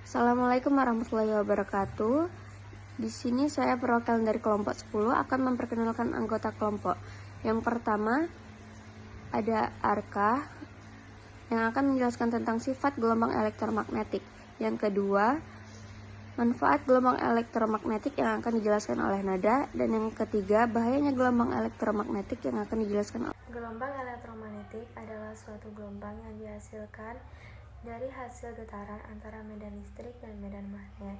Assalamualaikum warahmatullahi wabarakatuh. Di sini saya perwakilan dari kelompok 10 akan memperkenalkan anggota kelompok. Yang pertama ada Arka yang akan menjelaskan tentang sifat gelombang elektromagnetik. Yang kedua, manfaat gelombang elektromagnetik yang akan dijelaskan oleh Nada. Dan yang ketiga, bahayanya gelombang elektromagnetik yang akan dijelaskan oleh Gelombang elektromagnetik adalah suatu gelombang yang dihasilkan dari hasil getaran antara medan listrik dan medan magnet.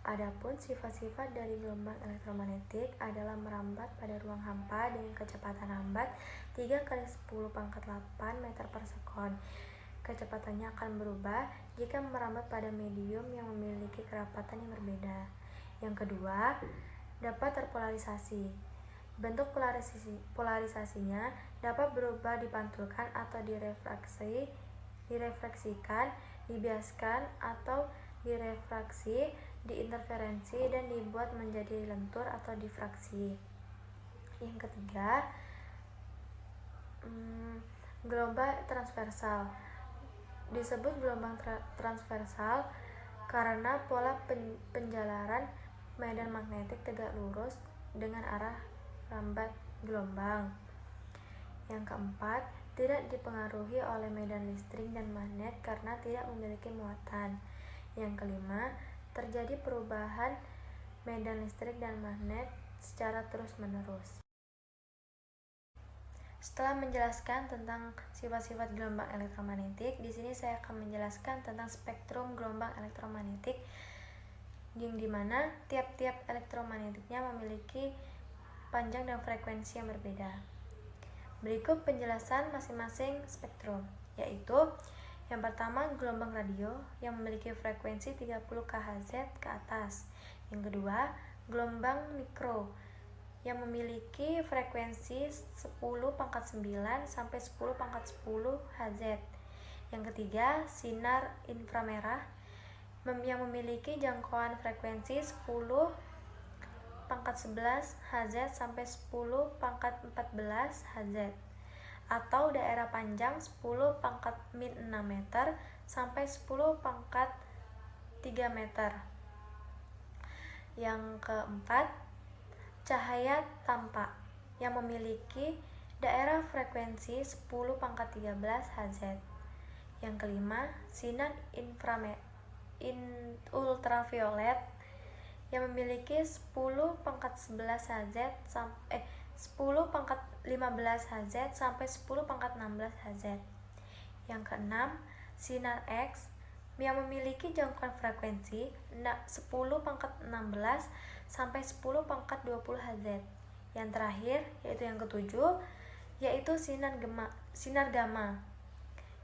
Adapun sifat-sifat dari gelombang elektromagnetik adalah merambat pada ruang hampa dengan kecepatan rambat 3 kali 10 pangkat 8 meter per sekon. Kecepatannya akan berubah jika merambat pada medium yang memiliki kerapatan yang berbeda. Yang kedua, dapat terpolarisasi. Bentuk polarisasinya dapat berubah dipantulkan atau direfleksikan, dibiaskan atau direfraksi, diinterferensi, dan dibuat menjadi lentur atau difraksi. Yang ketiga, gelombang transversal. Disebut gelombang transversal karena pola penjalaran medan magnetik tegak lurus dengan arah rambat gelombang. Yang keempat, tidak dipengaruhi oleh medan listrik dan magnet karena tidak memiliki muatan. Yang kelima, terjadi perubahan medan listrik dan magnet secara terus-menerus. Setelah menjelaskan tentang sifat-sifat gelombang elektromagnetik, di sini saya akan menjelaskan tentang spektrum gelombang elektromagnetik, yang dimana tiap-tiap elektromagnetiknya memiliki panjang dan frekuensi yang berbeda. Berikut penjelasan masing-masing spektrum, yaitu yang pertama gelombang radio yang memiliki frekuensi 30 kHz ke atas. Yang kedua, gelombang mikro yang memiliki frekuensi 10 pangkat 9 sampai 10 pangkat 10 Hz. Yang ketiga, sinar inframerah yang memiliki jangkauan frekuensi 10 pangkat 11 Hz sampai 10 pangkat 14 Hz, atau daerah panjang 10 pangkat min 6 meter sampai 10 pangkat 3 meter. Yang keempat, cahaya tampak yang memiliki daerah frekuensi 10 pangkat 13 Hz. Yang kelima, sinar ultraviolet yang memiliki 10 pangkat 11 Hz sampai 10 pangkat 15 Hz sampai 10 pangkat 16 Hz. Yang keenam, sinar X yang memiliki jangkauan frekuensi 10 pangkat 16 sampai 10 pangkat 20 Hz. Yang terakhir, yaitu yang ketujuh, yaitu sinar gamma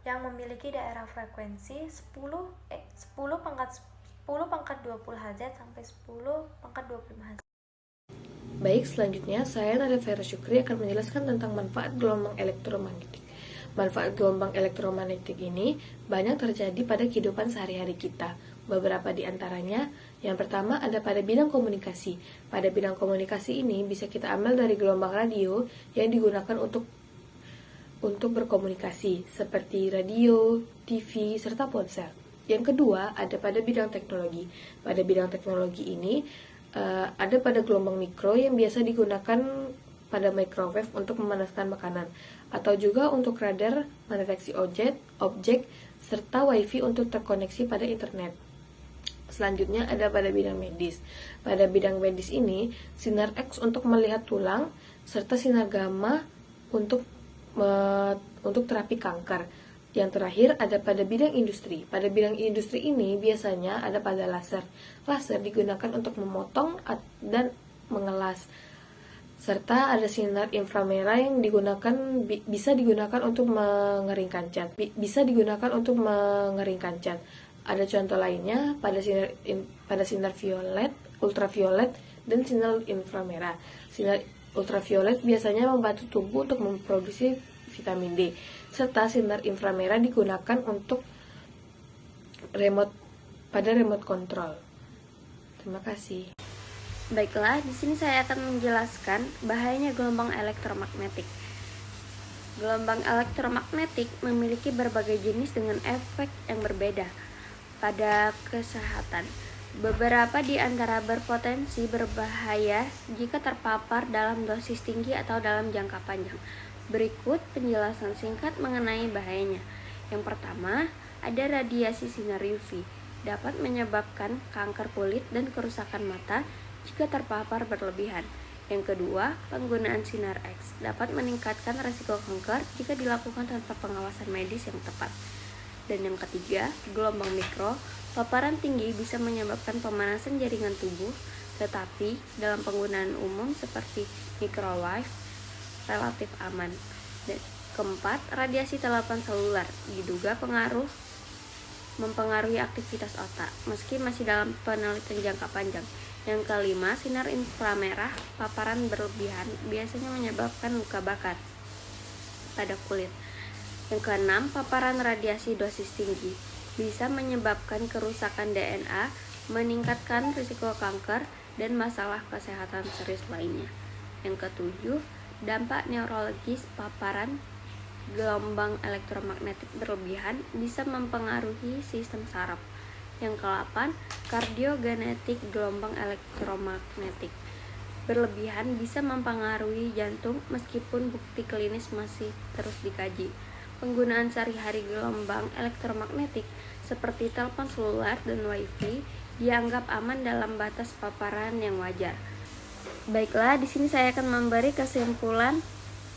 yang memiliki daerah frekuensi 10 pangkat 20 Hz sampai 10 pangkat 25 Hz. Baik, selanjutnya saya Nada Vera Syukri akan menjelaskan tentang manfaat gelombang elektromagnetik. Manfaat gelombang elektromagnetik ini banyak terjadi pada kehidupan sehari-hari kita. Beberapa di antaranya, yang pertama ada pada bidang komunikasi. Pada bidang komunikasi ini bisa kita ambil dari gelombang radio yang digunakan untuk berkomunikasi, seperti radio, TV, serta ponsel. Yang kedua, ada pada bidang teknologi. Pada bidang teknologi ini, ada pada gelombang mikro yang biasa digunakan pada microwave untuk memanaskan makanan, atau juga untuk radar mendeteksi objek, serta wifi untuk terkoneksi pada internet. Selanjutnya ada pada bidang medis. Pada bidang medis ini, sinar X untuk melihat tulang, serta sinar gamma untuk terapi kanker. Yang terakhir ada pada bidang industri. Pada bidang industri ini biasanya ada pada laser. Laser digunakan untuk memotong dan mengelas. Serta ada sinar inframerah yang bisa digunakan untuk mengeringkan cat. Ada contoh lainnya pada sinar violet, ultraviolet, dan sinar inframerah. Sinar ultraviolet biasanya membantu tubuh untuk memproduksi vitamin D, serta sinar inframerah digunakan untuk remote control. Terima kasih. Baiklah, di sini saya akan menjelaskan bahayanya gelombang elektromagnetik. Gelombang elektromagnetik memiliki berbagai jenis dengan efek yang berbeda. pada kesehatan. Beberapa di antara berpotensi berbahaya jika terpapar dalam dosis tinggi atau dalam jangka panjang. Berikut penjelasan singkat mengenai bahayanya. Yang pertama, ada radiasi sinar UV, dapat menyebabkan kanker kulit dan kerusakan mata jika terpapar berlebihan. Yang kedua, penggunaan sinar X dapat meningkatkan risiko kanker jika dilakukan tanpa pengawasan medis yang tepat. Dan yang ketiga, gelombang mikro, paparan tinggi bisa menyebabkan pemanasan jaringan tubuh, tetapi dalam penggunaan umum seperti microwave relatif aman. Dan keempat, radiasi telepan seluler diduga mempengaruhi aktivitas otak, meski masih dalam penelitian jangka panjang. Yang kelima, sinar inframerah, paparan berlebihan biasanya menyebabkan luka bakar pada kulit. Yang keenam, paparan radiasi dosis tinggi bisa menyebabkan kerusakan DNA, meningkatkan risiko kanker, dan masalah kesehatan serius lainnya. Yang ketujuh, dampak neurologis paparan gelombang elektromagnetik berlebihan bisa mempengaruhi sistem saraf. Yang ke-8, kardiogenetik gelombang elektromagnetik berlebihan bisa mempengaruhi jantung meskipun bukti klinis masih terus dikaji. Penggunaan sehari-hari gelombang elektromagnetik seperti telepon seluler dan WiFi dianggap aman dalam batas paparan yang wajar. Baiklah, di sini saya akan memberi kesimpulan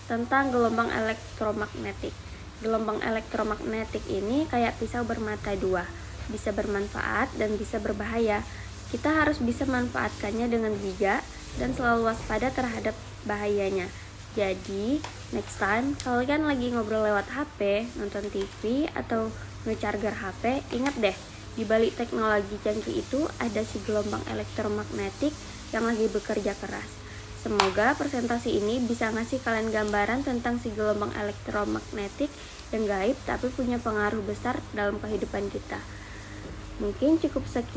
tentang gelombang elektromagnetik. Gelombang elektromagnetik ini kayak pisau bermata dua, bisa bermanfaat dan bisa berbahaya. Kita harus bisa memanfaatkannya dengan bijak dan selalu waspada terhadap bahayanya. Jadi, next time kalian lagi ngobrol lewat HP, nonton TV, atau ngecharger HP, ingat deh, di balik teknologi canggih itu ada si gelombang elektromagnetik yang lagi bekerja keras. Semoga presentasi ini bisa ngasih kalian gambaran tentang si gelombang elektromagnetik yang gaib tapi punya pengaruh besar dalam kehidupan kita. Mungkin cukup sekian.